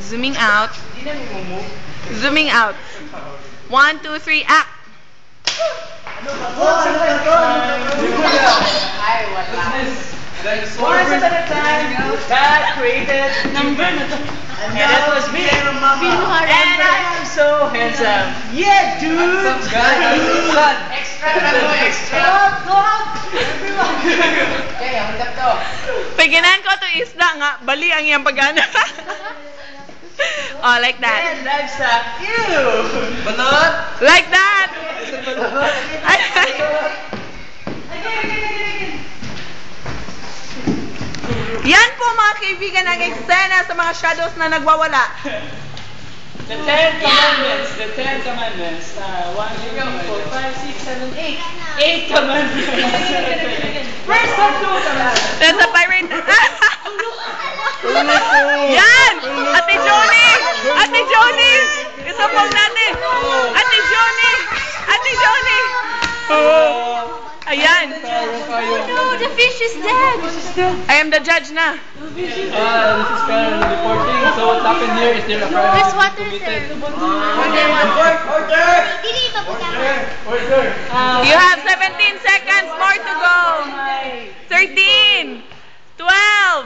Zooming out. Zooming out. 1, 2, 3, act. Once upon a time, God created number. And it was me. And I am so handsome. Yeah, dude. Extra. Okay, ang hanggang to. Paginan ko to isda nga. Bali ang iyang pagana. Oh, like that. And livestock. Ew. Balot. Like that. Yan po mga kaibigan ang eksena sa mga shadows na nagwawala. The Ten Commandments. The Ten Commandments. 1, 2, 3, 4, 5, 6, 7, 8. 8 commandments. First of 2 commandments. That's a pirate. Yan! Ate Johnny! Ate Johnny! Isapong natin! Ate Johnny! Ate Johnny! Ayan! No, the fish is dead. I am the judge na. This is currently reporting. So what happened here is there a crime? There's water, sir. Order. You have 17 seconds more to go. 13, 12,